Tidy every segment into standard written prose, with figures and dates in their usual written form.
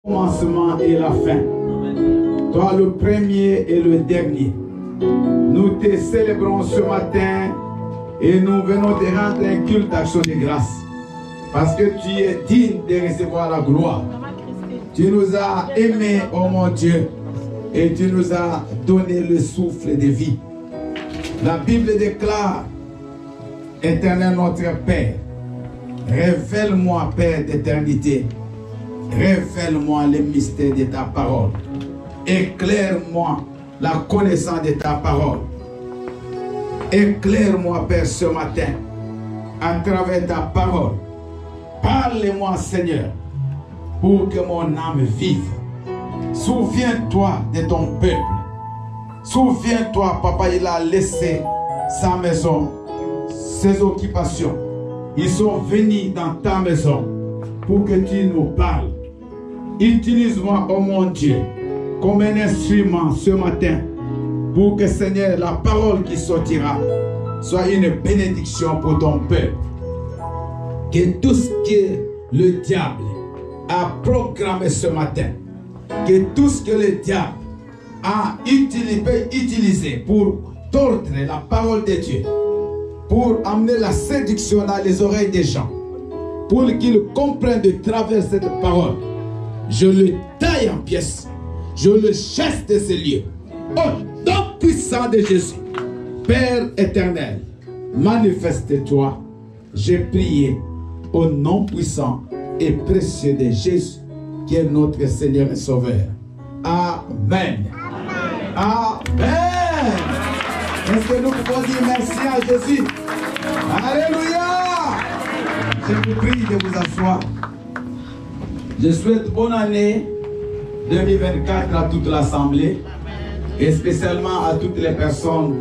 commencement et la fin. Toi le premier et le dernier. Nous te célébrons ce matin et nous venons te rendre un culte d'action de grâce. Parce que tu es digne de recevoir la gloire. Tu nous as aimés, oh mon Dieu, et tu nous as donné le souffle de vie. La Bible déclare, Éternel notre Père, révèle-moi, Père d'éternité, révèle-moi les mystères de ta parole. Éclaire-moi la connaissance de ta parole. Éclaire-moi, Père, ce matin, à travers ta parole. Parle-moi, Seigneur, pour que mon âme vive. Souviens-toi de ton peuple. Souviens-toi, papa, il a laissé sa maison, ses occupations. Ils sont venus dans ta maison pour que tu nous parles. Utilise-moi, oh mon Dieu, comme un instrument ce matin pour que, Seigneur, la parole qui sortira soit une bénédiction pour ton peuple. Que tout ce que le diable a programmé ce matin, que tout ce que le diable a utilisé pour tordre la parole de Dieu, pour amener la séduction dans les oreilles des gens, pour qu'ils comprennent de travers cette parole, je le taille en pièces, je le chasse de ces lieux. Au nom puissant de Jésus, Père éternel, manifeste-toi. J'ai prié au nom puissant et précieux de Jésus, qui est notre Seigneur et Sauveur. Amen. Amen. Est-ce que nous pouvons dire merci à Jésus? Alléluia. Je vous prie de vous asseoir. Je souhaite bonne année 2024 à toute l'Assemblée et spécialement à toutes les personnes.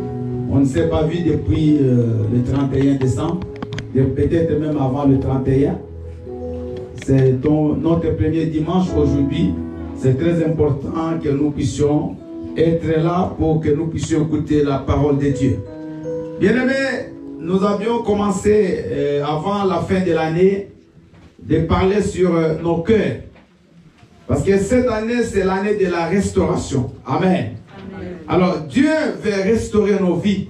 On ne s'est pas vu depuis le 31 décembre, peut-être même avant le 31. C'est notre premier dimanche aujourd'hui. C'est très important que nous puissions être là pour que nous puissions écouter la parole de Dieu. Bien-aimés, nous avions commencé avant la fin de l'année de parler sur nos cœurs. Parce que cette année, c'est l'année de la restauration. Amen. Amen. Alors, Dieu veut restaurer nos vies.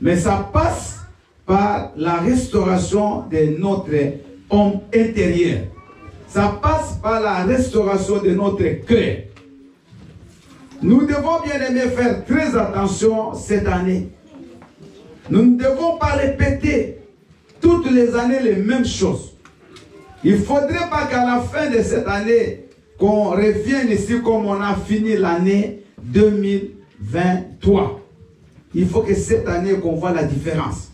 Mais ça passe par la restauration de notre homme intérieur. Ça passe par la restauration de notre cœur. Nous devons, bien aimés, faire très attention cette année. Nous ne devons pas répéter toutes les années les mêmes choses. Il ne faudrait pas qu'à la fin de cette année, qu'on revienne ici comme on a fini l'année 2023. Il faut que cette année, qu'on voit la différence.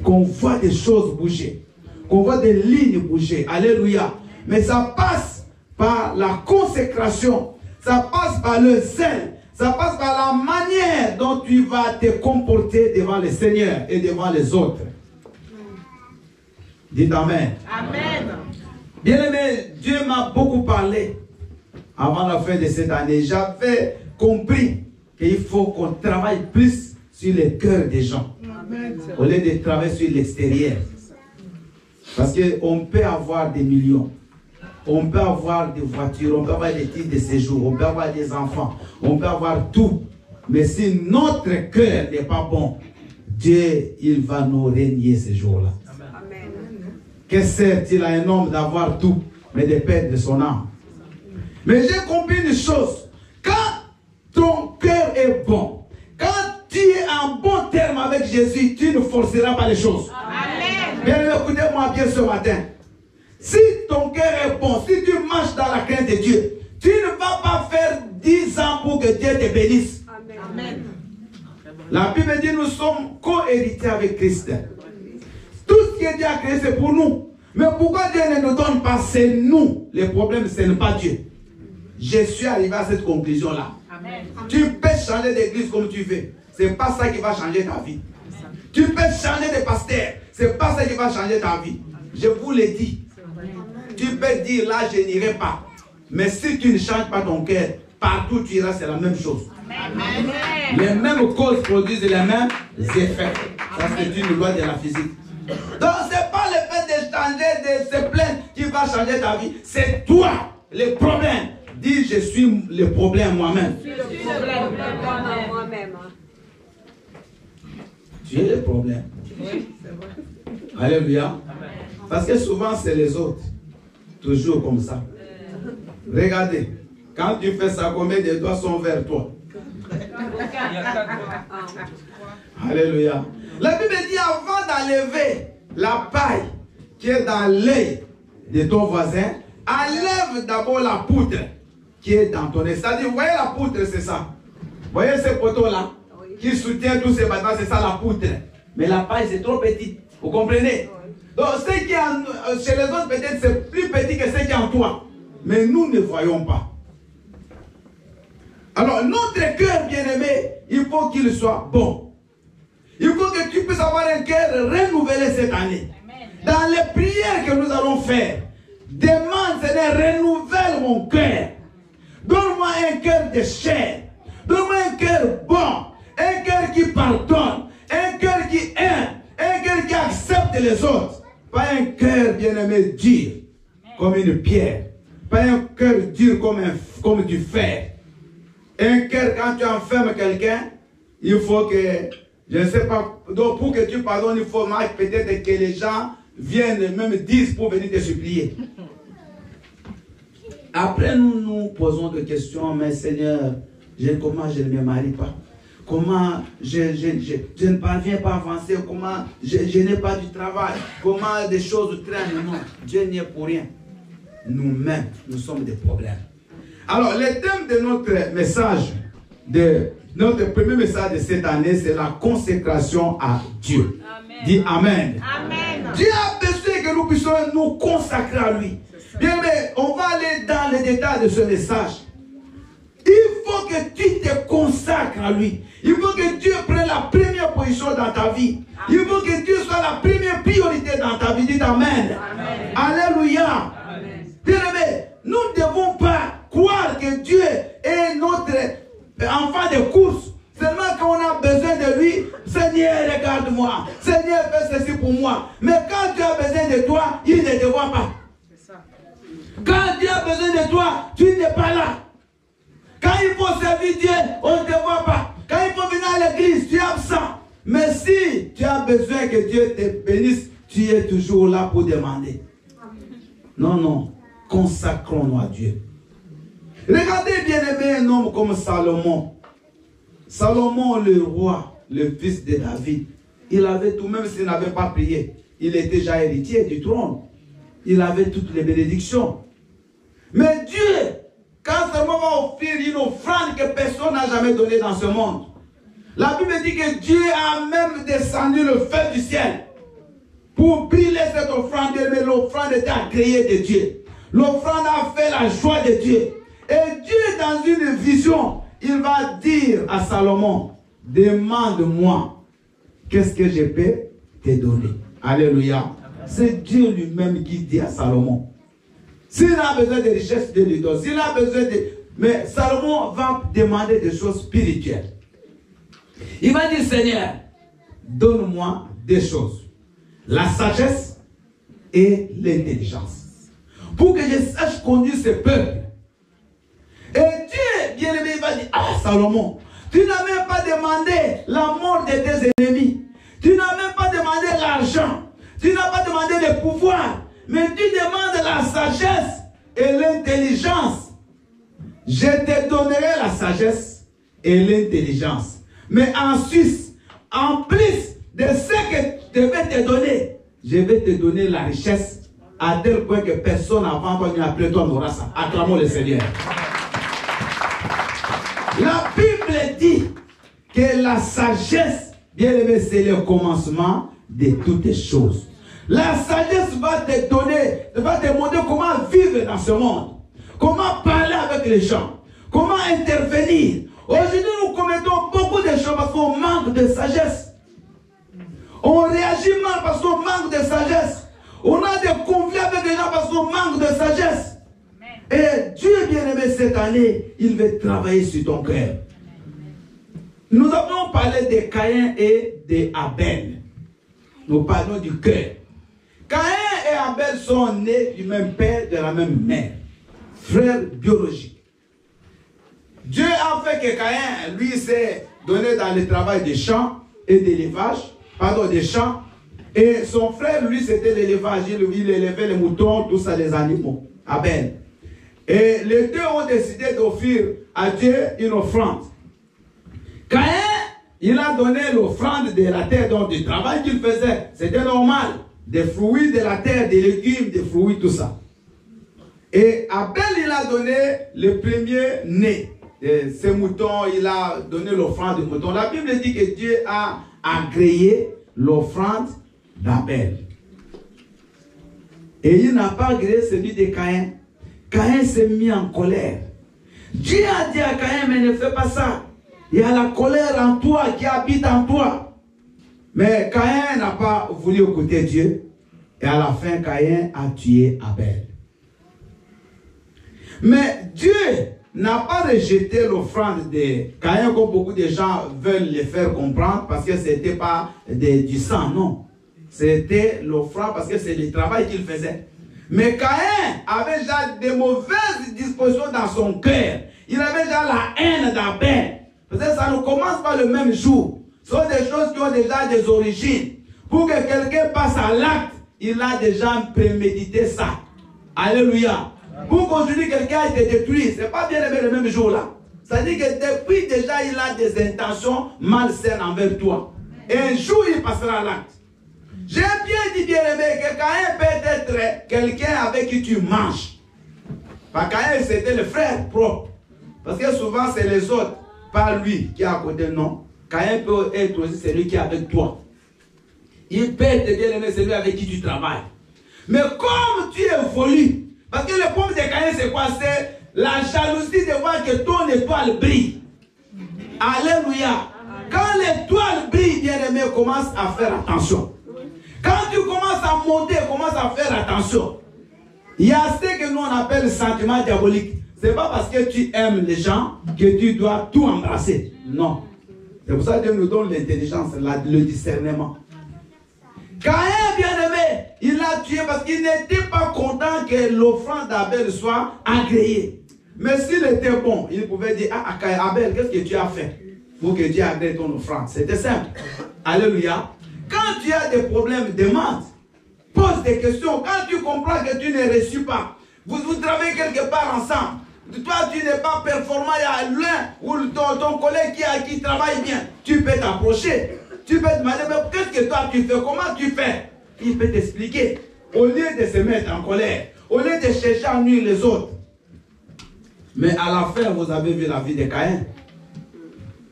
Qu'on voit des choses bouger. Qu'on voit des lignes bouger. Alléluia. Mais ça passe par la consécration. Ça passe par le zèle. Ça passe par la manière dont tu vas te comporter devant le Seigneur et devant les autres. Dites Amen. Amen. Bien-aimé, Dieu m'a beaucoup parlé avant la fin de cette année. J'avais compris qu'il faut qu'on travaille plus sur le cœur des gens. Amen. Au lieu de travailler sur l'extérieur. Parce qu'on peut avoir des millions. On peut avoir des voitures, on peut avoir des titres de séjour, on peut avoir des enfants, on peut avoir tout. Mais si notre cœur n'est pas bon, Dieu, il va nous régner ces jours-là. Que sert-il à un homme d'avoir tout, mais de perdre son âme? Mais j'ai compris une chose. Quand ton cœur est bon, quand tu es en bon terme avec Jésus, tu ne forceras pas les choses. Amen. Bien, écoutez-moi bien ce matin. Si ton cœur est bon, si tu marches dans la crainte de Dieu, tu ne vas pas faire 10 ans pour que Dieu te bénisse. Amen. La Bible dit nous sommes co-héritiers avec Christ. Tout ce que Dieu a créé, c'est pour nous. Mais pourquoi Dieu ne nous donne pas? C'est nous. Le problème, ce n'est pas Dieu. Je suis arrivé à cette conclusion-là. Tu peux changer d'église comme tu veux. Ce n'est pas ça qui va changer ta vie. Tu peux changer de pasteur. Ce n'est pas ça qui va changer ta vie. Je vous l'ai dit. Tu peux dire là, je n'irai pas. Mais si tu ne changes pas ton cœur, partout tu iras, c'est la même chose. Amen. Les mêmes causes produisent les mêmes effets. Ça, c'est une loi de la physique. Donc, ce n'est pas le fait de changer, de se plaindre qui va changer ta vie. C'est toi le problème. Dis, je suis le problème moi-même. Tu es le problème. Oui, c'est vrai. Alléluia. Parce que souvent, c'est les autres. Toujours comme ça. Regardez. Quand tu fais ça, combien de doigts sont vers toi? Alléluia. La Bible dit, avant d'enlever la paille qui est dans l'œil de ton voisin, enlève d'abord la poutre qui est dans ton œil. C'est-à-dire, vous voyez la poutre, c'est ça. Vous voyez ces poteaux-là qui soutiennent tous ces bâtiments, c'est ça la poutre. Mais la paille, c'est trop petit. Vous comprenez? Donc, ce qui est chez les autres, peut-être, c'est plus petit que ce qui est en toi. Mais nous ne voyons pas. Alors, notre cœur bien-aimé, il faut qu'il soit bon. Il faut que tu puisses avoir un cœur renouvelé cette année. Dans les prières que nous allons faire, demande, Seigneur, renouvelle mon cœur. Donne-moi un cœur de chair. Donne-moi un cœur bon. Un cœur qui pardonne. Un cœur qui aime. Un cœur qui accepte les autres. Pas un cœur bien-aimé dur, comme une pierre. Pas un cœur dur comme du fer. Un cœur, quand tu enfermes quelqu'un, il faut que, je ne sais pas, donc pour que tu pardonnes, il faut peut-être que les gens viennent, même 10 pour venir te supplier. Après, nous nous posons des questions, mais Seigneur, comment je ne me marie pas? Comment je ne parviens pas à avancer? Comment je n'ai pas du travail? Comment des choses traînent? Non, Dieu n'y est pour rien. Nous-mêmes, nous sommes des problèmes. Alors, le thème de notre message, de notre premier message de cette année, c'est la consécration à Dieu. Amen. Dis Amen. Amen. Dieu a besoin que nous puissions nous consacrer à lui. Bien, mais on va aller dans les détails de ce message. Il faut que tu te consacres à lui. Il faut que Dieu prenne la première position dans ta vie. Il faut que Dieu soit la première priorité dans ta vie. Dis Amen. Amen. Alléluia. Amen. Bien aimé, nous ne devons pas croire que Dieu est notre enfant de course. Seulement quand on a besoin de lui, Seigneur, regarde-moi. Seigneur, fais ceci pour moi. Mais quand tu as besoin de toi, il ne te voit pas. Quand Dieu a besoin de toi, tu n'es pas là. Quand il faut servir Dieu, on ne te voit pas. Quand il faut venir à l'église, tu es absent. Mais si tu as besoin que Dieu te bénisse, tu es toujours là pour demander. Non, non. Consacrons-nous à Dieu. Regardez bien aimé un homme comme Salomon. Salomon, le roi, le fils de David, il avait tout, même s'il n'avait pas prié, il était déjà héritier du trône. Il avait toutes les bénédictions. Mais Dieu, quand Salomon va offrir une offrande que personne n'a jamais donnée dans ce monde, la Bible dit que Dieu a même descendu le feu du ciel pour brûler cette offrande, mais l'offrande était agréée de Dieu. L'offrande a fait la joie de Dieu. Et Dieu, dans une vision, il va dire à Salomon, demande-moi, qu'est-ce que je peux te donner? Alléluia. C'est Dieu lui-même qui dit à Salomon. S'il a besoin de richesse, Dieu lui donne. S'il a besoin de... Mais Salomon va demander des choses spirituelles. Il va dire, Seigneur, donne-moi deux choses. La sagesse et l'intelligence. Pour que je sache conduire ce peuple. Et Dieu, bien aimé, va dire, ah Salomon, tu n'as même pas demandé la mort de tes ennemis. Tu n'as même pas demandé l'argent. Tu n'as pas demandé le pouvoir. Mais tu demandes la sagesse et l'intelligence. Je te donnerai la sagesse et l'intelligence. Mais ensuite, en plus de ce que je vais te donner, je vais te donner la richesse à tel point que personne avant toi ni après toi n'aura ça. Acclamons le Seigneur. La Bible dit que la sagesse, bien aimé, c'est le commencement de toutes choses. La sagesse va te donner, va te montrer comment vivre dans ce monde, comment parler avec les gens, comment intervenir. Aujourd'hui, nous commettons beaucoup de choses parce qu'on manque de sagesse. On réagit mal parce qu'on manque de sagesse. On a des conflits avec les gens parce qu'on manque de sagesse. Et Dieu bien-aimé, cette année, il veut travailler sur ton cœur. Nous avons parlé de Caïn et d'Abel. Nous parlons du cœur. Caïn et Abel sont nés du même père, de la même mère. Frères biologiques. Dieu a fait que Caïn, lui, s'est donné dans le travail des champs et d'élevage, pardon, des champs. Et son frère, lui, c'était l'élevage. Il élevait les moutons, tout ça, les animaux. Abel. Et les deux ont décidé d'offrir à Dieu une offrande. Caïn, il a donné l'offrande de la terre, donc du travail qu'il faisait. C'était normal. Des fruits de la terre, des légumes, des fruits, tout ça. Et Abel, il a donné le premier né. Ces moutons, il a donné l'offrande de moutons. La Bible dit que Dieu a agréé l'offrande d'Abel. Et il n'a pas agréé celui de Caïn. Caïn s'est mis en colère. Dieu a dit à Caïn, mais ne fais pas ça. Il y a la colère en toi qui habite en toi. Mais Caïn n'a pas voulu écouter Dieu. Et à la fin, Caïn a tué Abel. Mais Dieu n'a pas rejeté l'offrande de Caïn comme beaucoup de gens veulent le faire comprendre parce que ce n'était pas du sang, non. C'était l'offrande parce que c'est le travail qu'il faisait. Mais Caïn avait déjà de mauvaises dispositions dans son cœur. Il avait déjà la haine d'Abel. Parce que ça ne commence pas le même jour. Ce sont des choses qui ont déjà des origines. Pour que quelqu'un passe à l'acte, il a déjà prémédité ça. Alléluia. Pour qu'aujourd'hui quelqu'un ait été détruit, ce n'est pas bien aimé le même jour là. Ça dit que depuis déjà il a des intentions malsaines envers toi. Et un jour il passera à l'acte. J'ai bien dit bien aimé que Caïn peut être quelqu'un avec qui tu manges. Parce que Caïn c'était le frère propre. Parce que souvent c'est les autres, pas lui qui est à côté, non. Caïn peut être aussi celui qui est avec toi. Il peut être bien aimé celui avec qui tu travailles. Mais comme tu évolues, parce que le problème de Caïn, c'est quoi? C'est la jalousie de voir que ton étoile brille. Alléluia. Quand l'étoile brille, bien-aimé, commence à faire attention. Quand tu commences à monter, commence à faire attention. Il y a ce que nous on appelle le sentiment diabolique. Ce n'est pas parce que tu aimes les gens que tu dois tout embrasser. Non. C'est pour ça que Dieu nous donne l'intelligence, le discernement. Caïn, bien-aimé, il l'a tué parce qu'il n'était pas content que l'offrande d'Abel soit agréée. Mais s'il était bon, il pouvait dire, ah, Abel, qu'est-ce que tu as fait pour que Dieu agrée ton offrande? C'était simple. Alléluia. Quand tu as des problèmes, demande. Pose des questions. Quand tu comprends que tu ne reçus pas, vous travaillez quelque part ensemble. Toi, tu n'es pas performant, il y a l'un ou ton collègue qui travaille bien. Tu peux t'approcher. Tu peux te demander, mais qu'est-ce que toi tu fais? Comment tu fais? Il peut t'expliquer. Au lieu de se mettre en colère, au lieu de chercher à nuire les autres. Mais à la fin, vous avez vu la vie de Caïn.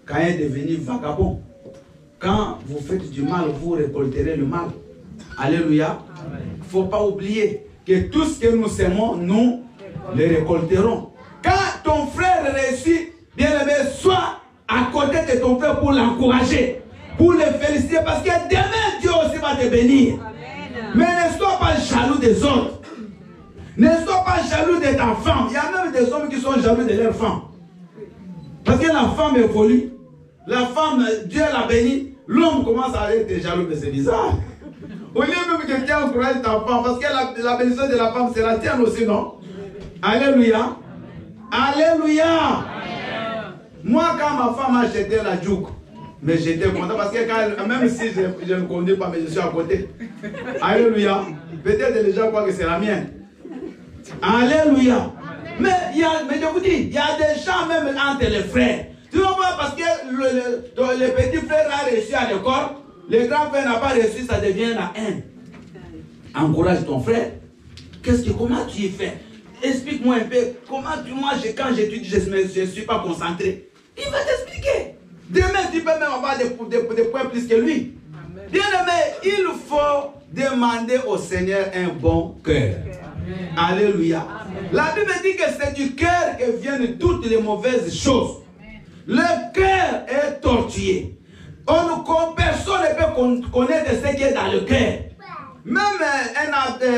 Caïn est devenu vagabond. Quand vous faites du mal, vous récolterez le mal. Alléluia. Il ne faut pas oublier que tout ce que nous sémons, nous le récolterons. Quand ton frère réussit, bien aimé, sois à côté de ton frère pour l'encourager. Pour les féliciter, parce que demain Dieu aussi va te bénir. Amen. Mais ne sois pas jaloux des autres. Ne sois pas jaloux de ta femme. Il y a même des hommes qui sont jaloux de leur femme. Parce que la femme évolue. La femme, Dieu l'a bénie. L'homme commence à être jaloux, mais c'est bizarre. Au lieu même que Dieu encourage ta femme, parce que la bénédiction de la femme, c'est la tienne aussi, non? Alléluia. Alléluia. Amen. Moi, quand ma femme a acheté la jouk, mais j'étais content parce que quand, même si je ne connais pas, mais je suis à côté. Alléluia. Peut-être les gens croient que c'est la mienne. Alléluia. Mais je vous dis, il y a des gens même entre les frères. Tu vois pas parce que le petit frère a réussi à l'école, le grand frère n'a pas réussi, ça devient la haine. Encourage ton frère. Comment tu y fais? Explique-moi un peu. Comment moi, quand j'étudie, je ne suis pas concentré. Il va t'expliquer. Demain, tu peux même avoir des points plus que lui. Bien aimé, il faut demander au Seigneur un bon cœur. Alléluia. Amen. La Bible dit que c'est du cœur que viennent toutes les mauvaises choses. Amen. Le cœur est tortué. Personne ne peut connaître ce qui est dans le cœur. Même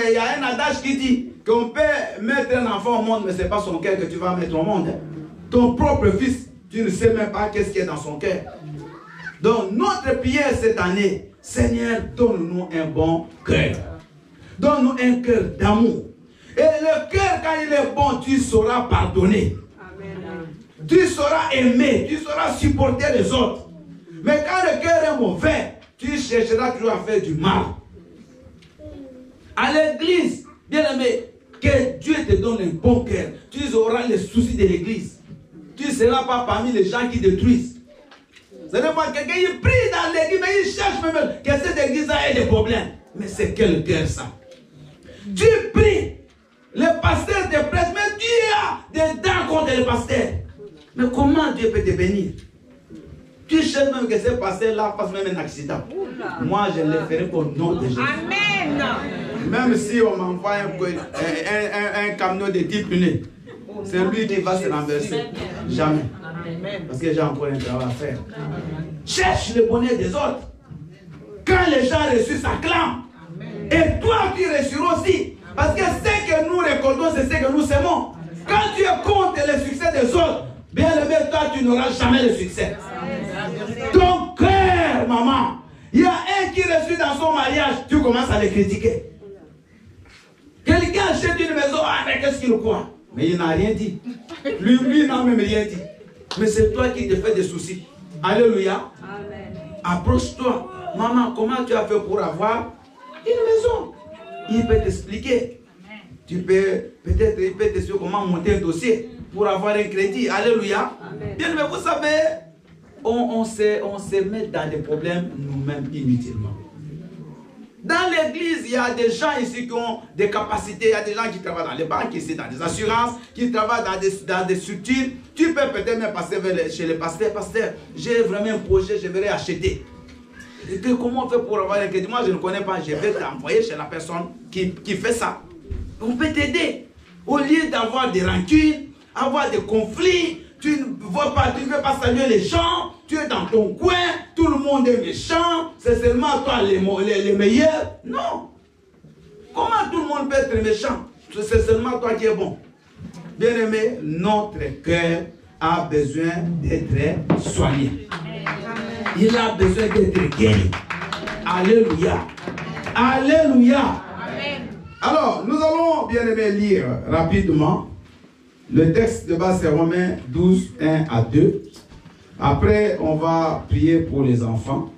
il y a un adage qui dit qu'on peut mettre un enfant au monde, mais ce n'est pas son cœur que tu vas mettre au monde. Ton propre fils, tu ne sais même pas qu'est-ce qui est dans son cœur. Donc notre prière cette année, Seigneur, donne-nous un bon cœur. Donne-nous un cœur d'amour. Et le cœur, quand il est bon, tu sauras pardonner. Amen. tu sauras aimer, tu sauras supporter les autres. Mais quand le cœur est mauvais, tu chercheras toujours à faire du mal. À l'église, bien aimé, que Dieu te donne un bon cœur. Tu auras les soucis de l'église. Tu ne seras pas parmi les gens qui détruisent. Ce n'est pas quelqu'un qui prie dans l'église, mais il cherche même que cette église-là ait des problèmes. Mais c'est quel cœur ça? Tu pries, le pasteur te prête, mais tu as des dents contre le pasteur. Mais comment Dieu peut te bénir? Tu cherches même que ce pasteur-là fasse même un accident. Moi, je le ferai au nom de Jésus. Amen. Même si on m'envoie un camion de 10 pneus, c'est lui qui va se renverser. Jamais. Parce que j'ai encore un travail à faire. Cherche le bonheur des autres. Quand les gens reçus s'acclament, et toi tu reçuras aussi. Parce que ce que nous récoltons, c'est ce que nous semons. Quand tu es contre le succès des autres, bien aimé, toi tu n'auras jamais le succès. Ton cœur, maman, il y a un qui reçut dans son mariage, tu commences à le critiquer. Quelqu'un achète une maison, mais qu'est-ce qu'il croit? Mais il n'a rien dit. Lui n'a même rien dit. Mais c'est toi qui te fais des soucis. Alléluia. Approche-toi. Maman, comment tu as fait pour avoir une maison? Il peut t'expliquer. Tu peux, peut-être, il peut t'expliquer comment monter un dossier pour avoir un crédit. Alléluia. Bien, mais vous savez, on se met dans des problèmes nous-mêmes inutilement. Dans l'église, il y a des gens ici qui ont des capacités. Il y a des gens qui travaillent dans les banques, ici, dans des assurances, qui travaillent dans des structures. Tu peux peut-être même passer chez le pasteur. Pasteur, j'ai vraiment un projet, j'aimerais acheter. Et comment on fait pour avoir un crédit? Moi, je ne connais pas. Je vais t'envoyer chez la personne qui fait ça. On peut t'aider. Au lieu d'avoir des rancunes, avoir des conflits, tu ne veux pas saluer les gens, tu es dans ton coin, tout le monde est méchant, c'est seulement toi les meilleurs. Non. Comment tout le monde peut être méchant? C'est seulement toi qui es bon. Bien-aimé, notre cœur a besoin d'être soigné. Il a besoin d'être guéri. Alléluia. Alléluia. Alors, nous allons, bien-aimé, lire rapidement. Le texte de base, c'est Romains 12, 1 à 2. Après, on va prier pour les enfants,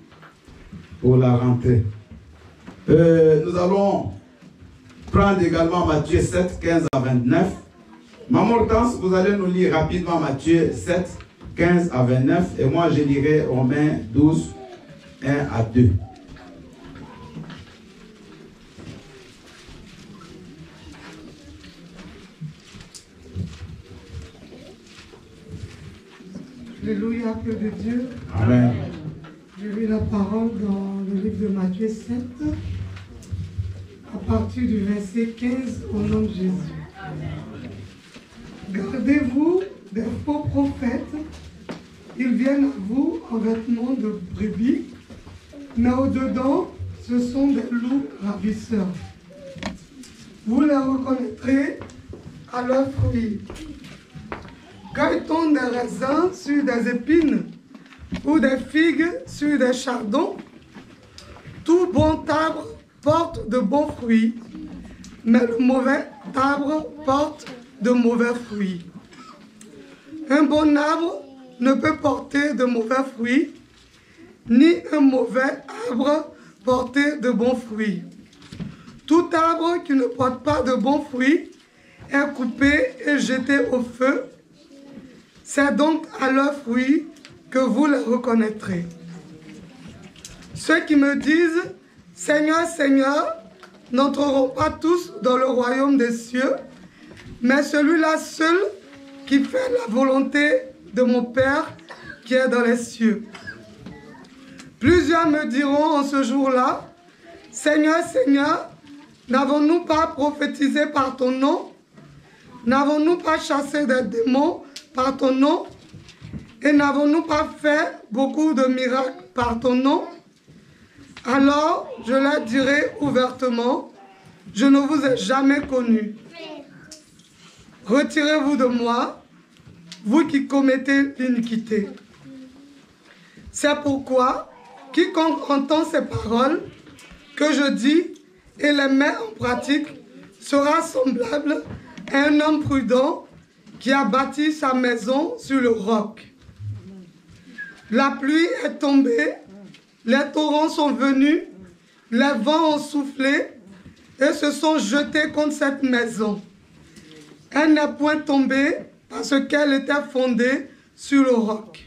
pour la rentrée. Nous allons prendre également Matthieu 7, 15 à 29. Maman Hortense, vous allez nous lire rapidement Matthieu 7, 15 à 29. Et moi, je lirai Romains 12, 1 à 2. Alléluia, peuple de Dieu. Amen. Je lis la parole dans le livre de Matthieu 7, à partir du verset 15, au nom de Jésus. Gardez-vous des faux prophètes. Ils viennent à vous en vêtements de brebis, mais au-dedans, ce sont des loups ravisseurs. Vous les reconnaîtrez à leurs fruits. Cueille-t-on des raisins sur des épines ou des figues sur des chardons? Tout bon arbre porte de bons fruits, mais le mauvais arbre porte de mauvais fruits. Un bon arbre ne peut porter de mauvais fruits, ni un mauvais arbre porter de bons fruits. Tout arbre qui ne porte pas de bons fruits est coupé et jeté au feu. C'est donc à leurs fruits que vous les reconnaîtrez. Ceux qui me disent « Seigneur, Seigneur » n'entreront pas tous dans le royaume des cieux, mais celui-là seul qui fait la volonté de mon Père qui est dans les cieux. Plusieurs me diront en ce jour-là « Seigneur, Seigneur, n'avons-nous pas prophétisé par ton nom? N'avons-nous pas chassé des démons par ton nom? Et n'avons-nous pas fait beaucoup de miracles par ton nom? Alors je leur dirai ouvertement, je ne vous ai jamais connus. Retirez-vous de moi, vous qui commettez l'iniquité. C'est pourquoi quiconque entend ces paroles que je dis et les met en pratique sera semblable à un homme prudent qui a bâti sa maison sur le roc. La pluie est tombée, les torrents sont venus, les vents ont soufflé et se sont jetés contre cette maison. Elle n'est point tombée parce qu'elle était fondée sur le roc.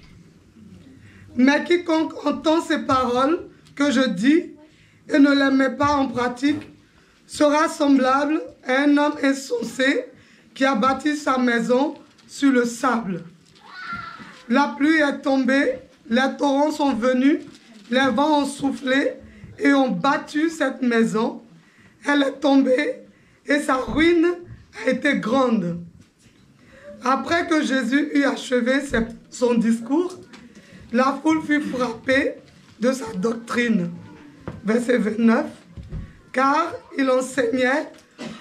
Mais quiconque entend ces paroles que je dis et ne les met pas en pratique sera semblable à un homme insensé qui a bâti sa maison sur le sable. La pluie est tombée, les torrents sont venus, les vents ont soufflé et ont battu cette maison. Elle est tombée et sa ruine a été grande. Après que Jésus eut achevé son discours, la foule fut frappée de sa doctrine. Verset 29. Car il enseignait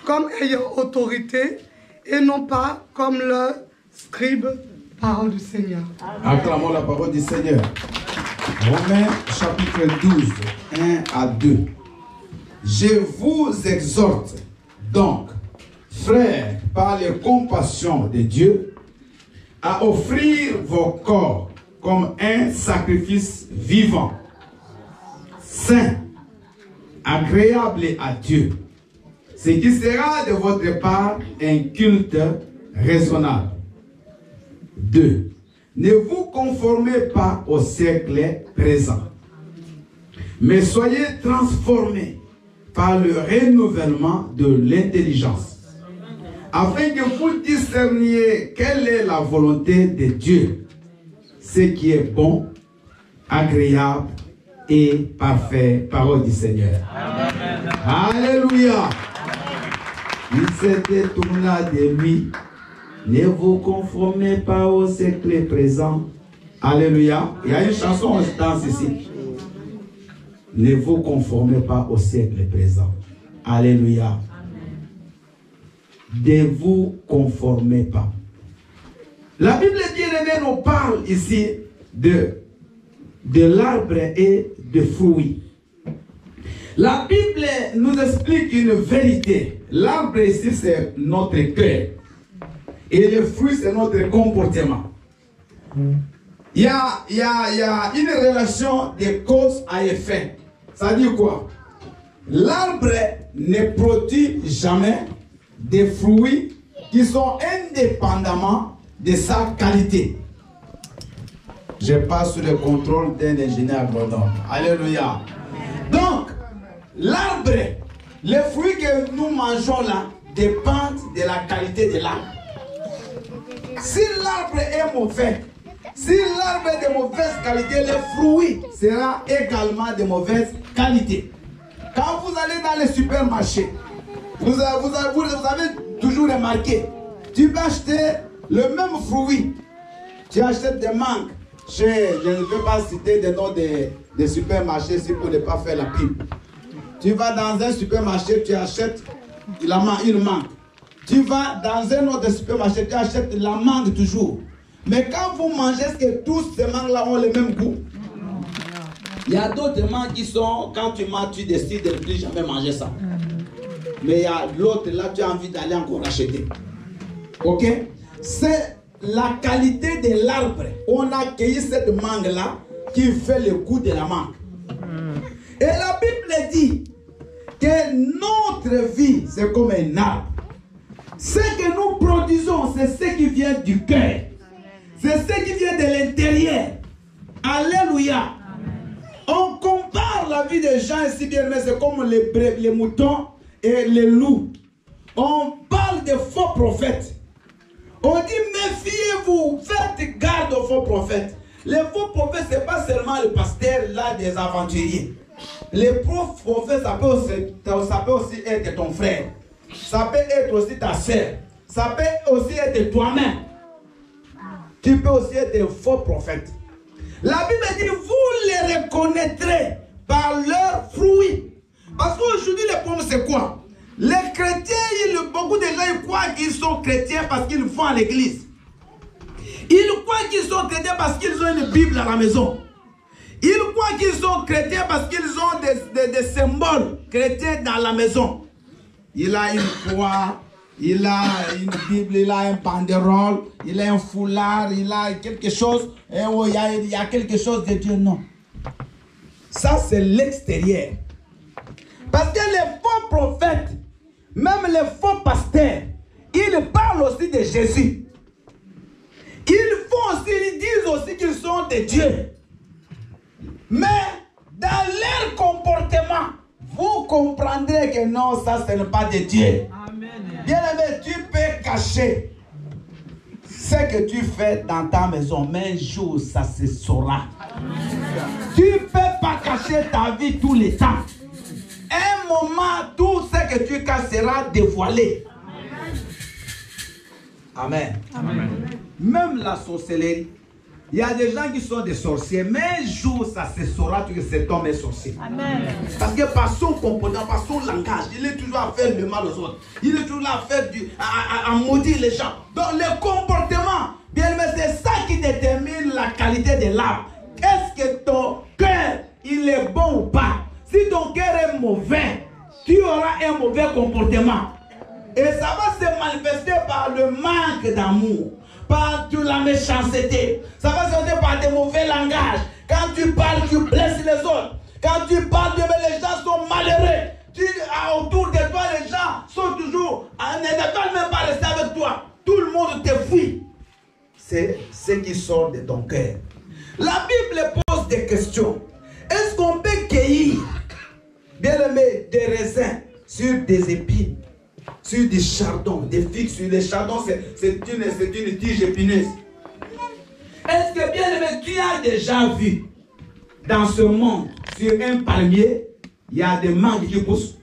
comme ayant autorité et non pas comme le scribe. Parole du Seigneur. Acclamons la parole du Seigneur. Romains chapitre 12, 1 à 2. Je vous exhorte donc, frères, par les compassions de Dieu, à offrir vos corps comme un sacrifice vivant, saint, agréable à Dieu, ce qui sera de votre part un culte raisonnable. 2. Ne vous conformez pas au siècle présent, mais soyez transformés par le renouvellement de l'intelligence, afin que vous discerniez quelle est la volonté de Dieu, ce qui est bon, agréable et parfait. Parole du Seigneur. Amen. Alléluia. Il s'était tourné de lui. Ne vous conformez pas au siècle présent. Alléluia. Il y a une chanson, on se danse ici. Ne vous conformez pas au siècle présent. Alléluia. Ne vous conformez pas. La Bible bien-aimée nous parle ici de l'arbre et de fruits. La Bible nous explique une vérité. L'arbre ici, c'est notre cœur. Et le fruit, c'est notre comportement. Il y a une relation de cause à effet. Ça dit quoi? L'arbre ne produit jamais des fruits qui sont indépendamment de sa qualité. Je passe sous le contrôle d'un ingénieur agronome. Alléluia. Donc, l'arbre, les fruits que nous mangeons là dépendent de la qualité de l'arbre. Si l'arbre est mauvais, si l'arbre est de mauvaise qualité, le fruit sera également de mauvaise qualité. Quand vous allez dans les supermarchés, vous avez toujours remarqué, tu peux acheter le même fruit. Tu achètes des mangues. Je ne veux pas citer des noms des supermarchés ici pour ne pas faire la pub. Tu vas dans un supermarché, tu achètes une mangue. Tu vas dans un autre supermarché, tu achètes la mangue toujours. Mais quand vous mangez, est-ce que tous ces mangues-là ont le même goût? Il y a d'autres mangues qui sont, quand tu manges, tu décides de ne plus jamais manger ça. Mais il y a l'autre là, tu as envie d'aller encore acheter. Ok? C'est la qualité de l'arbre. On a cueilli cette mangue-là qui fait le goût de la mangue. Et la Bible dit que notre vie, c'est comme un arbre. Ce que nous produisons, c'est ce qui vient du cœur. C'est ce qui vient de l'intérieur. Alléluia. On compare la vie des gens ici bien, mais c'est comme les moutons et les loups. On parle de faux prophètes. On dit méfiez-vous, faites garde aux faux prophètes. Les faux prophètes, ce n'est pas seulement le pasteur là des aventuriers. Les faux prophètes, ça peut aussi être ton frère. Ça peut être aussi ta sœur. Ça peut aussi être toi-même. Tu peux aussi être un faux prophète. La Bible dit, vous les reconnaîtrez par leurs fruits. Parce qu'aujourd'hui, le problème, c'est quoi? Les chrétiens, beaucoup de gens ils croient qu'ils sont chrétiens parce qu'ils vont à l'église. Ils croient qu'ils sont chrétiens parce qu'ils ont une Bible à la maison. Ils croient qu'ils sont chrétiens parce qu'ils ont des symboles chrétiens dans la maison. Il a une croix, il a une Bible, il a un banderole, il a un foulard, il a quelque chose, et oh, il y a quelque chose de Dieu. Non. Ça, c'est l'extérieur. Parce que les faux prophètes, même les faux pasteurs, ils parlent aussi de Jésus. Ils disent aussi qu'ils sont des dieux. Mais dans leur comportement, vous comprendrez que non, ça ce n'est pas de Dieu. Bien aimé, tu peux cacher ce que tu fais dans ta maison, mais un jour ça se saura. Tu ne peux pas cacher ta vie tous les temps. Un moment, tout ce que tu caches sera dévoilé. Amen. Amen. Même la sorcellerie. Il y a des gens qui sont des sorciers, mais un jour ça se saura que cet homme est sorcier. Amen. Parce que par son comportement, par son langage, il est toujours à faire le mal aux autres. Il est toujours à faire à maudire les gens. Donc le comportement, bien aimé, c'est ça qui détermine la qualité de l'âme. Est-ce que ton cœur, il est bon ou pas? Si ton cœur est mauvais, tu auras un mauvais comportement. Et ça va se manifester par le manque d'amour, par de la méchanceté. Ça va se manifester par des mauvais langages. Quand tu parles, tu blesses les autres. Quand tu parles, les gens sont malheureux. Autour de toi, les gens sont toujours, ne veulent même pas rester avec toi. Tout le monde te fuit. C'est ce qui sort de ton cœur. La Bible pose des questions. Est-ce qu'on peut cueillir, bien aimé, des raisins sur des épines, sur des chardons, des figues sur les chardons, c'est une tige épineuse? Est-ce que, bien aimé, tu as déjà vu dans ce monde, sur un palmier, il y a des mangues qui poussent?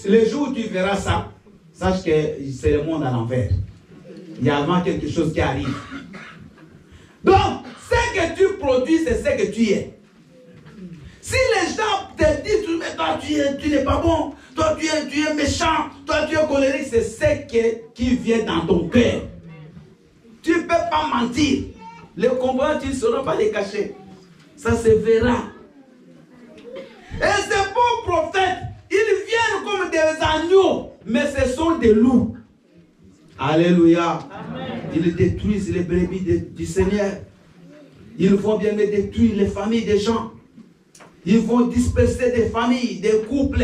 Le jour où tu verras ça, sache que c'est le monde à l'envers. Il y a vraiment quelque chose qui arrive. Donc, ce que tu produis, c'est ce que tu es. Si les gens te disent, mais toi tu n'es pas bon, toi tu es méchant, toi tu es colérique, c'est ce qui vient dans ton cœur. Tu ne peux pas mentir. Les combats, tu ne sauras pas les cacher. Ça se verra. Et ces faux prophètes, ils viennent comme des agneaux, mais ce sont des loups. Alléluia. Amen. Ils détruisent les brebis du Seigneur. Ils vont bien détruire les familles des gens. Ils vont disperser des familles, des couples.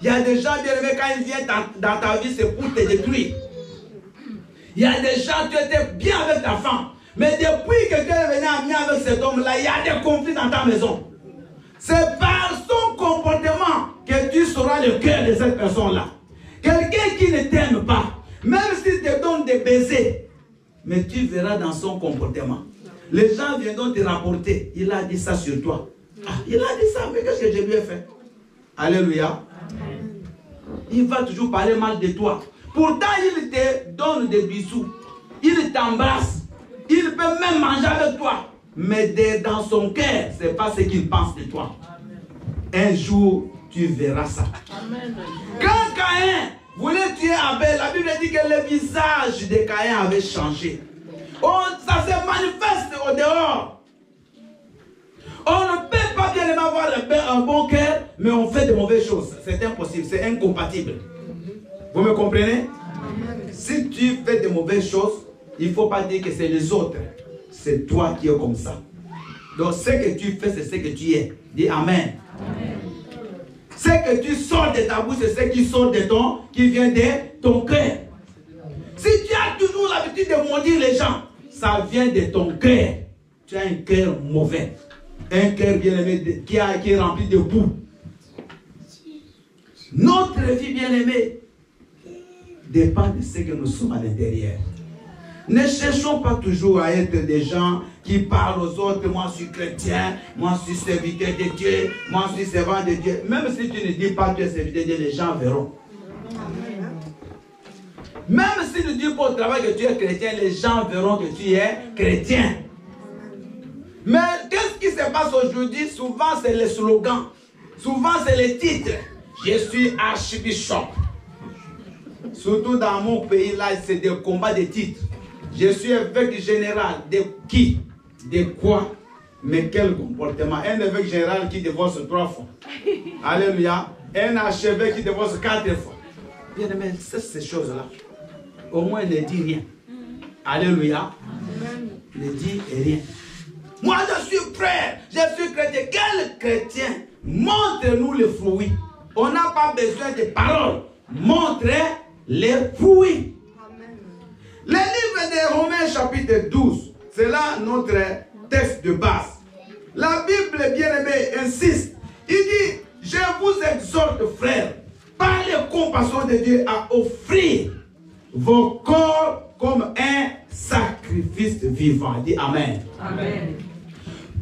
Il y a des gens, bien aimés, quand ils viennent dans ta vie, c'est pour te détruire. Il y a des gens, tu étais bien avec ta femme. Mais depuis que tu es venu ami avec cet homme-là, il y a des conflits dans ta maison. C'est par son comportement que tu sauras le cœur de cette personne-là. Quelqu'un qui ne t'aime pas, même s'il te donne des baisers, mais tu verras dans son comportement. Les gens viendront te rapporter. Il a dit ça sur toi. Ah, il a dit ça, mais qu'est-ce que je lui ai fait? Alléluia. Amen. Il va toujours parler mal de toi. Pourtant, il te donne des bisous. Il t'embrasse. Il peut même manger avec toi. Mais dans son cœur, ce n'est pas ce qu'il pense de toi. Amen. Un jour, tu verras ça. Amen. Quand Caïn voulait tuer Abel, la Bible dit que le visage de Caïn avait changé. Oh, ça se manifeste au dehors. On ne peut pas bien avoir un bon cœur, mais on fait de mauvaises choses. C'est impossible, c'est incompatible. Vous me comprenez? Si tu fais de mauvaises choses, il ne faut pas dire que c'est les autres. C'est toi qui es comme ça. Donc ce que tu fais, c'est ce que tu es. Dis Amen. Amen. Ce que tu sors de ta bouche, c'est ce qui sort de qui vient de ton cœur. Si tu as toujours l'habitude de maudire les gens, ça vient de ton cœur. Tu as un cœur mauvais. Un cœur bien aimé qui est rempli de boue. Notre vie bien aimée dépend de ce que nous sommes à l'intérieur. Ne cherchons pas toujours à être des gens qui parlent aux autres. Moi je suis chrétien, moi je suis serviteur de Dieu, moi je suis servant de Dieu. Même si tu ne dis pas que tu es serviteur de Dieu, les gens verront. Même si tu ne dis pas au travail que tu es chrétien, les gens verront que tu es chrétien. Mais qu'est-ce qui se passe aujourd'hui? Souvent c'est les slogans, souvent c'est les titres. Je suis archbishop. Surtout dans mon pays là, c'est des combats de titres. Je suis évêque général. De qui? De quoi? Mais quel comportement? Un évêque général qui divorce 3 fois. Alléluia. Un archevêque qui divorce 4 fois. Bien aimé, c'est ces choses-là. Au moins, ne dis rien. Alléluia. Ne dis rien. Moi, je suis frère, je suis chrétien. Quel chrétien? Montre-nous les fruits. On n'a pas besoin de paroles. Montre les fruits. Amen. Le livre de Romains chapitre 12, c'est là notre texte de base. La Bible, bien aimée, insiste. Il dit, je vous exhorte, frères, par les compassions de Dieu, à offrir vos corps comme un sacrifice vivant. Dis Amen. Amen.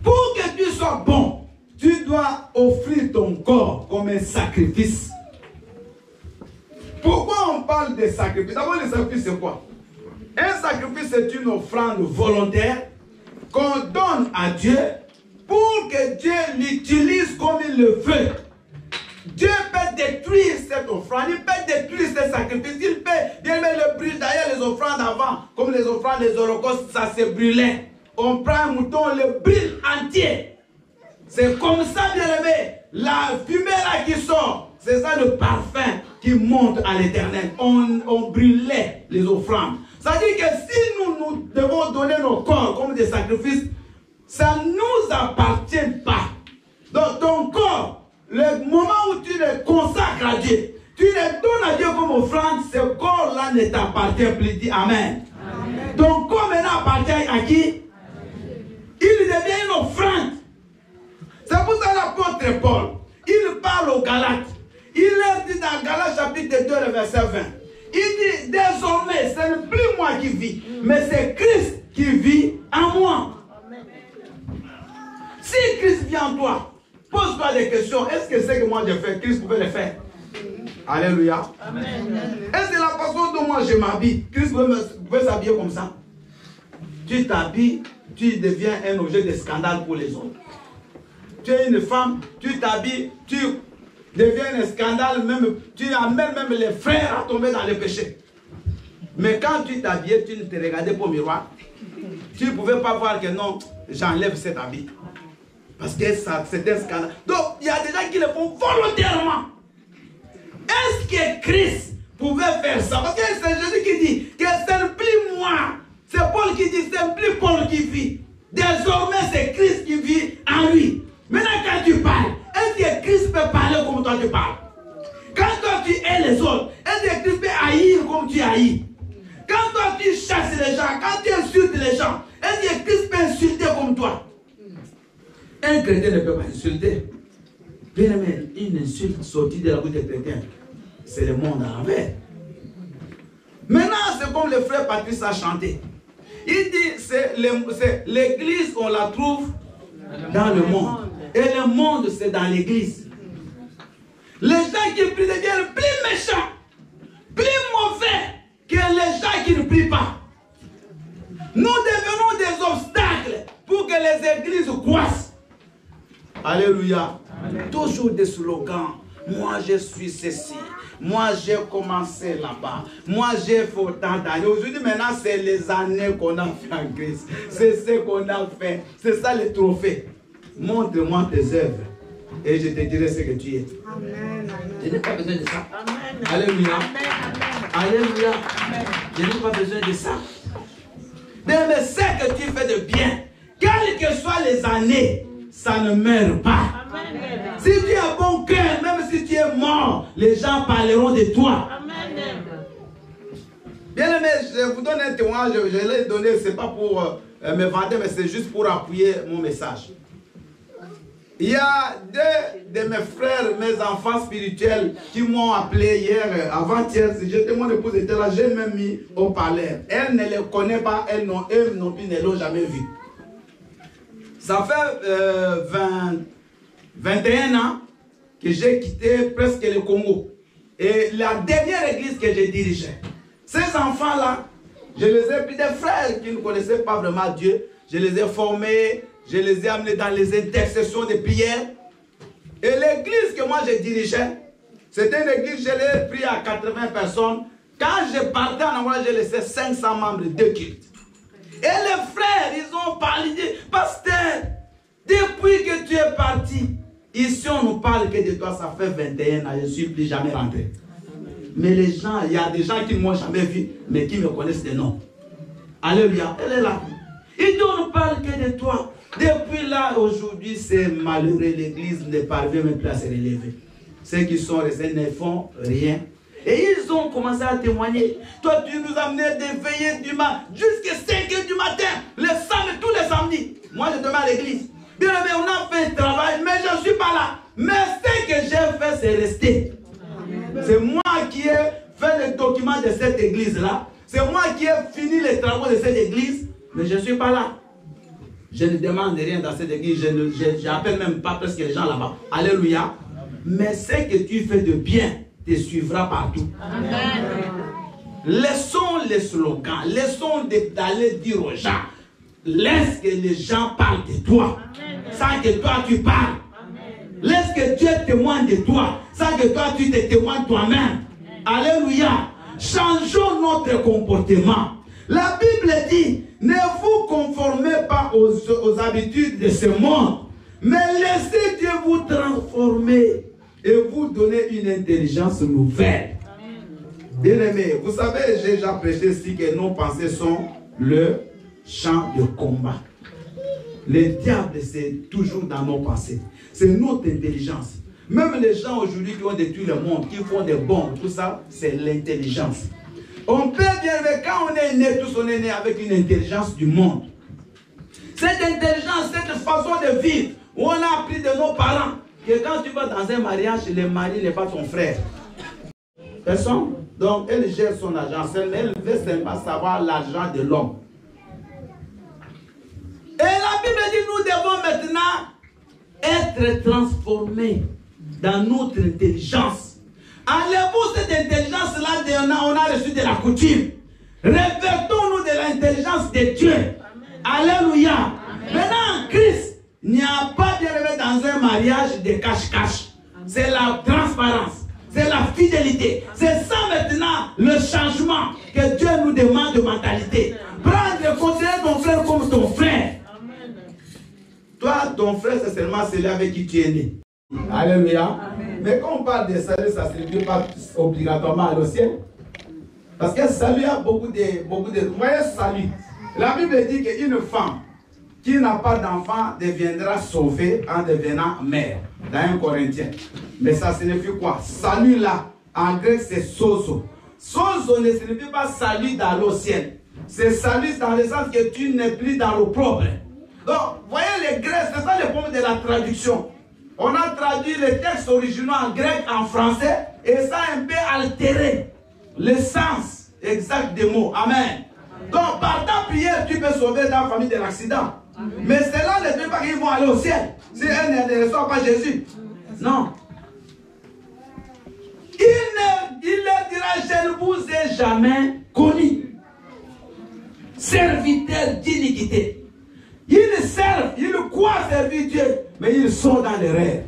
Pour que tu sois bon, tu dois offrir ton corps comme un sacrifice. Pourquoi on parle de sacrifice? D'abord, le sacrifice, c'est quoi? Un sacrifice, c'est une offrande volontaire qu'on donne à Dieu pour que Dieu l'utilise comme il le veut. Dieu peut détruire cette offrande, il peut détruire ce sacrifice, il peut bien le brûler. D'ailleurs, les offrandes avant, comme les offrandes des holocaustes, ça se brûlait. On prend un mouton, on le brûle entier. C'est comme ça, bien aimé. La fumée là qui sort, c'est ça le parfum qui monte à l'éternel. On brûlait les offrandes. Ça veut dire que si nous devons donner nos corps comme des sacrifices, ça ne nous appartient pas. Donc ton corps, le moment où tu le consacres à Dieu, tu le donnes à Dieu comme offrande, ce corps-là ne t'appartient plus. Dis Amen. Amen. Ton corps maintenant appartient à qui? Il devient une offrande. C'est pour ça l'apôtre Paul, il parle aux Galates. Il leur dit dans Galates chapitre 2, le verset 20. Il dit, désormais, ce n'est plus moi qui vis, mais c'est Christ qui vit en moi. Amen. Si Christ vit en toi, pose-toi des questions. Est-ce que ce que moi j'ai fait, Christ pouvait le faire? Alléluia. Amen. Est-ce que la façon dont moi je m'habille, Christ pouvait s'habiller comme ça? Tu t'habilles, tu deviens un objet de scandale pour les autres. Tu es une femme, tu t'habilles, tu deviens un scandale, même, tu amènes même les frères à tomber dans le péché. Mais quand tu t'habillais, tu ne te regardais pas au miroir. Tu ne pouvais pas voir que non, j'enlève cet habit. Parce que c'est un scandale. Donc, il y a des gens qui le font volontairement. Est-ce que Christ pouvait faire ça? Parce que c'est Jésus qui dit que ce n'est plus moi. C'est Paul qui dit, ce n'est plus Paul qui vit. Désormais, c'est Christ qui vit en lui. Maintenant, quand tu parles, est-ce que Christ peut parler comme toi tu parles? Quand toi tu hais les autres, est-ce que Christ peut haïr comme tu haïs? Quand toi tu chasses les gens, quand tu insultes les gens, est-ce que Christ peut insulter comme toi? Un chrétien ne peut pas insulter. Bien aimé, une insulte sortie de la bouche des chrétiens, c'est le monde à l'envers. Maintenant, c'est comme le frère Patrice a chanté. Il dit, c'est l'église, on la trouve dans le monde. Et le monde, c'est dans l'église. Les gens qui prient deviennent plus méchants, plus mauvais que les gens qui ne prient pas. Nous devenons des obstacles pour que les églises croissent. Alléluia. Amen. Toujours des slogans. Moi, je suis ceci. Moi, j'ai commencé là-bas. Moi, j'ai fait autant d'années. Aujourd'hui, maintenant, c'est les années qu'on a fait en Christ. C'est ce qu'on a fait. C'est ça le trophée. Montre-moi tes œuvres et je te dirai ce que tu es. Amen. Je n'ai pas besoin de ça. Amen. Alléluia. Amen. Alléluia. Amen. Je n'ai pas besoin de ça. Mais ce que tu fais de bien, quelles que soient les années, ça ne meurt pas. Amen. Si tu as bon cœur, même si tu es mort, les gens parleront de toi. Amen. Bien aimé, je vous donne un témoignage, je l'ai donné, ce n'est pas pour me vanter, mais c'est juste pour appuyer mon message. Il y a deux de mes frères, mes enfants spirituels, qui m'ont appelé hier, avant-hier. J'étais mon épouse était là, j'ai même mis au parleur. Elle ne les connaît pas, eux non plus ne l'ont jamais vu. Ça fait 21 ans que j'ai quitté presque le Congo. Et la dernière église que j'ai dirigeais, ces enfants-là, je les ai pris des frères qui ne connaissaient pas vraiment Dieu. Je les ai formés. Je les ai amenés dans les intercessions de prière. Et l'église que moi je dirigeais, c'était une église, je l'ai pris à 80 personnes. Quand je partais en Angola, j'ai laissé 500 membres de culte. Et les frères, ils ont parlé, ils disent, pasteur, depuis que tu es parti, ici on nous parle que de toi, ça fait 21 ans, je ne suis plus jamais rentré. Mais les gens, il y a des gens qui ne m'ont jamais vu, mais qui me connaissent des noms. Alléluia, elle est là. Il ne parle que de toi. Depuis là, aujourd'hui, c'est malheureux. L'église ne parvient même plus à se relever. Ceux qui sont restés ne font rien. Et ils ont commencé à témoigner. Toi, tu nous amenais des veillées du matin jusqu'à 5 h du matin. Les samedis, tous les samedis. Moi, je demande à l'église. Bien aimé, on a fait un travail, mais je ne suis pas là. Mais ce que j'ai fait, c'est rester. C'est moi qui ai fait le document de cette église-là. C'est moi qui ai fini les travaux de cette église. Mais je ne suis pas là. Je ne demande rien dans cette église. Je n'appelle même pas presque les gens là-bas. Alléluia. Mais ce que tu fais de bien te suivra partout. Amen. Laissons les slogans. Laissons d'aller dire aux gens. Laisse que les gens parlent de toi. Sans que toi tu parles. Laisse que Dieu témoigne de toi. Sans que toi tu te témoignes toi-même. Alléluia. Changeons notre comportement. La Bible dit, ne vous conformez pas aux habitudes de ce monde, mais laissez Dieu vous transformer et vous donner une intelligence nouvelle. Bien-aimés, vous savez, j'ai déjà prêché ici que nos pensées sont le champ de combat. Le diable, c'est toujours dans nos pensées. C'est notre intelligence. Même les gens aujourd'hui qui ont détruit le monde, qui font des bombes, tout ça, c'est l'intelligence. On peut bien, mais quand on est né, tous on est né avec une intelligence du monde. Cette intelligence, cette façon de vivre, où on a appris de nos parents, que quand tu vas dans un mariage, le mari n'est pas ton frère. Personne. Donc, elle gère son argent, elle veut seulement savoir l'argent de l'homme. Et la Bible dit, nous devons maintenant être transformés dans notre intelligence. Enlevons cette intelligence-là, on a reçu de la coutume. Revêtons-nous de l'intelligence de Dieu. Alléluia. Maintenant, en Christ, il n'y a pas bien aimé dans un mariage de cache-cache. C'est la transparence. C'est la fidélité. C'est ça maintenant le changement que Dieu nous demande de mentalité. Prendre et considérer ton frère comme ton frère. Toi, ton frère, c'est seulement celui avec qui tu es né. Alléluia. Amen. Mais quand on parle de salut, ça ne se pas obligatoirement à le ciel. Parce que salut a beaucoup de... Vous voyez, salut. La Bible dit qu'une femme qui n'a pas d'enfant deviendra sauvée en devenant mère. Dans 1 Corinthiens. Mais ça signifie quoi? Salut là, en grec c'est sozo. Sozo ne signifie pas salut dans le ciel. C'est salut dans le sens que tu n'es plus dans le propre. Donc, vous voyez les Grecs, c'est ça le problème de la traduction. On a traduit les textes originaux en grec, en français, et ça a un peu altéré le sens exact des mots. Amen. Donc, par ta prière, tu peux sauver ta famille de l'accident. Mais cela ne veut pas qu'ils vont aller au ciel. Si elles ne reçoivent pas Jésus. Non. Il leur dira, je ne vous ai jamais connu. Serviteur d'iniquité. Ils servent, ils croient servir Dieu, mais ils sont dans l'erreur.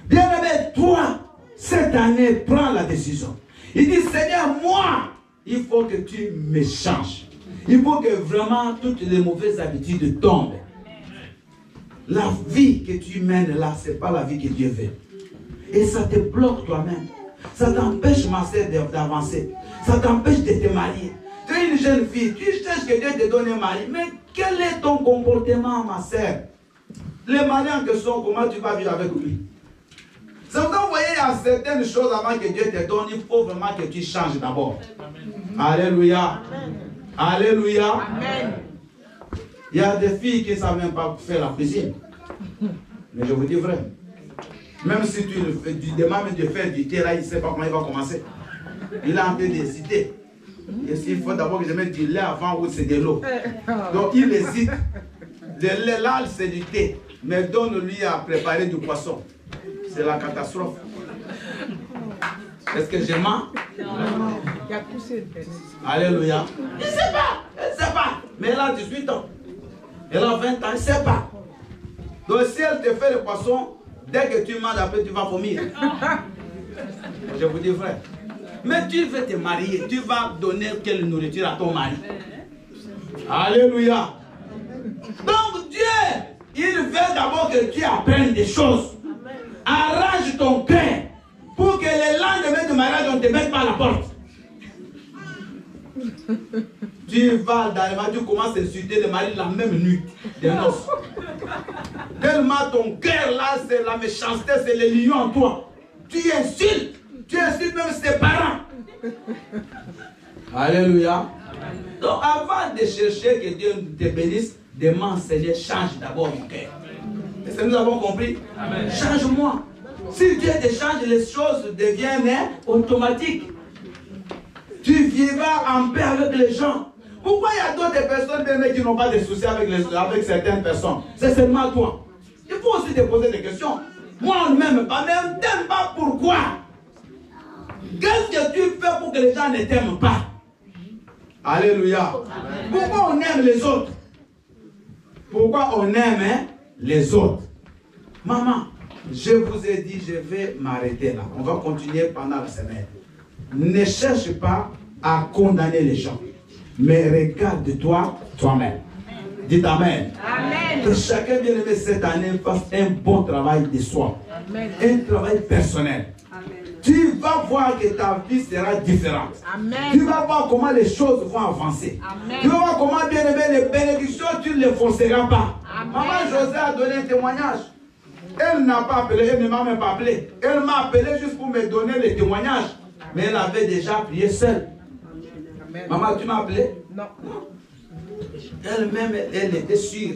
Bien-aimé, toi, cette année, prends la décision. Il dit, Seigneur, moi, il faut que tu me changes. Il faut que vraiment toutes les mauvaises habitudes tombent. La vie que tu mènes là, ce n'est pas la vie que Dieu veut. Et ça te bloque toi-même. Ça t'empêche, ma sœur, d'avancer. Ça t'empêche de te marier. Tu es une jeune fille, tu cherches que Dieu te donne un mari, mais quel est ton comportement, ma sœur? Les maris en question, comment tu vas vivre avec lui? C'est pourquoi vous voyez, il y a certaines choses avant que Dieu te donne, il faut vraiment que tu changes d'abord. Alléluia. Amen. Alléluia. Amen. Il y a des filles qui ne savent même pas faire la cuisine. Mais je vous dis vrai. Même si tu demandes de faire du thé, là, il ne sait pas comment il va commencer. Il a en train d'hésiter. Il faut d'abord que je mette du lait avant ou c'est de l'eau. Donc il hésite. Le lait là, c'est du thé. Mais donne-lui à préparer du poisson. C'est la catastrophe. Est-ce que je mens? Non. Il a poussé. Alléluia. Il ne sait pas. Elle ne sait pas. Mais elle a 18 ans. Elle a 20 ans. Elle ne sait pas. Donc si elle te fait le poisson, dès que tu manges, après tu vas vomir. Je vous dis vrai. Mais tu veux te marier, tu vas donner quelle nourriture à ton mari? Alléluia. Donc Dieu, il veut d'abord que tu apprennes des choses. Arrange ton cœur pour que les langues lendemain du mariage, on ne te met pas à la porte. Tu vas dans le mariage, tu commences à insulter le mari la même nuit des noces. Tellement ton cœur là, c'est la méchanceté, c'est le lion en toi. Tu insultes même ses parents. Alléluia. Donc avant de chercher que Dieu te bénisse, demande Seigneur, change d'abord mon cœur. Est-ce que nous avons compris? Change-moi. Si Dieu te change, les choses deviennent automatiques. Tu vivras en paix avec les gens. Pourquoi il y a d'autres personnes qui n'ont pas de soucis avec certaines personnes? C'est seulement toi. Il faut aussi te poser des questions. Moi, on ne m'aime pas, mais on ne t'aime pas pourquoi? Qu'est-ce que tu fais pour que les gens ne t'aiment pas? Alléluia. Pourquoi on aime les autres? Pourquoi on aime les autres? Maman, je vous ai dit, je vais m'arrêter là. On va continuer pendant la semaine. Ne cherche pas à condamner les gens, mais regarde-toi toi-même. Dites Amen. Amen. Que chacun bien aimé cette année fasse un bon travail de soi. Amen. Un travail personnel. Amen. Tu vas voir que ta vie sera différente. Amen. Tu vas voir comment les choses vont avancer. Amen. Tu vas voir comment bien aimé les bénédictions, tu ne les forceras pas. Amen. Maman José a donné un témoignage. Elle n'a pas appelé, elle ne m'a même pas appelé. Elle m'a appelé juste pour me donner les témoignages. Mais elle avait déjà prié seule. Amen. Maman, tu m'as appelé? Non. Elle-même, elle était sûre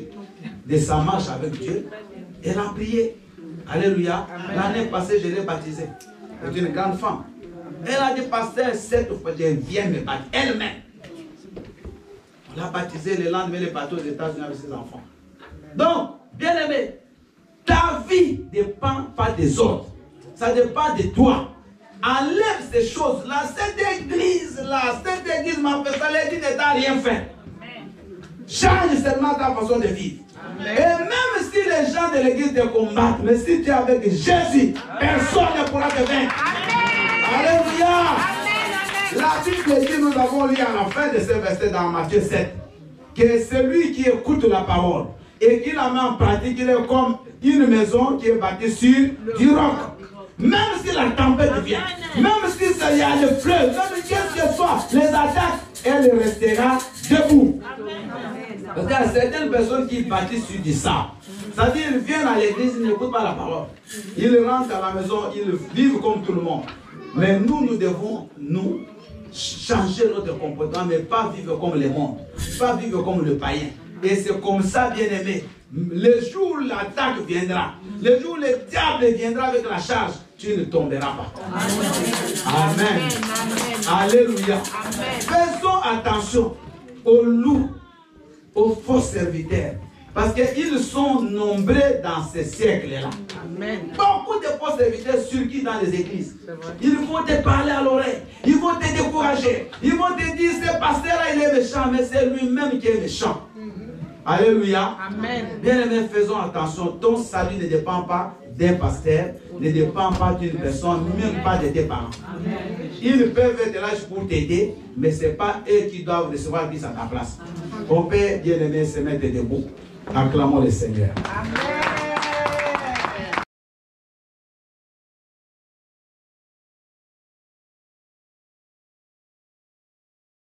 de sa marche avec Dieu. Elle a prié. Alléluia. L'année passée, je l'ai baptisée. C'est une grande femme. Elle a dit, pasteur, cette fois, je viens me baptiser. Elle-même. On l'a baptisée le lendemain, elle est partie aux États-Unis avec ses enfants. Donc, bien aimé, ta vie ne dépend pas des autres. Ça dépend de toi. Enlève ces choses-là. Cette église-là, cette église m'a fait ça, l'église ne t'a rien fait. Change seulement ta façon de vivre. Amen. Et même si les gens de l'église te combattent, mais si tu es avec Jésus, personne ne pourra te vaincre. Alléluia. La Bible dit, nous avons lu à la fin de ce verset dans Matthieu 7, que celui qui écoute la parole et qui la met en pratique, il est comme une maison qui est bâtie sur du roc. Même si la tempête vient, même si il y a le fleuve, même qu'est-ce que soit, les attaques, elle restera debout. Parce qu'il y a certaines personnes qui bâtissent sur du sable. C'est-à-dire, ils viennent à l'église, ils n'écoutent pas la parole. Ils rentrent à la maison, ils vivent comme tout le monde. Mais nous devons, changer notre comportement, mais pas vivre comme le monde. Pas vivre comme le païen. Et c'est comme ça, bien aimé. Le jour où l'attaque viendra, le jour où le diable viendra avec la charge, tu ne tomberas pas. Amen. Amen. Alléluia. Amen. Faisons attention aux loups, aux faux serviteurs. Parce qu'ils sont nombreux dans ces siècles-là. Beaucoup de faux serviteurs surgissent dans les églises. Ils vont te parler à l'oreille. Ils vont te décourager. Ils vont te dire, ce pasteur-là, il est méchant, mais c'est lui-même qui est méchant. Alléluia. Amen. Bien aimé, faisons attention. Ton salut ne dépend pas d'un pasteur, ne dépend pas d'une personne, même pas de tes parents. Amen. Ils peuvent être là pour t'aider, mais ce n'est pas eux qui doivent recevoir Christ à ta place. On peut, bien aimé, se mettre debout. Acclamons le Seigneur. Amen.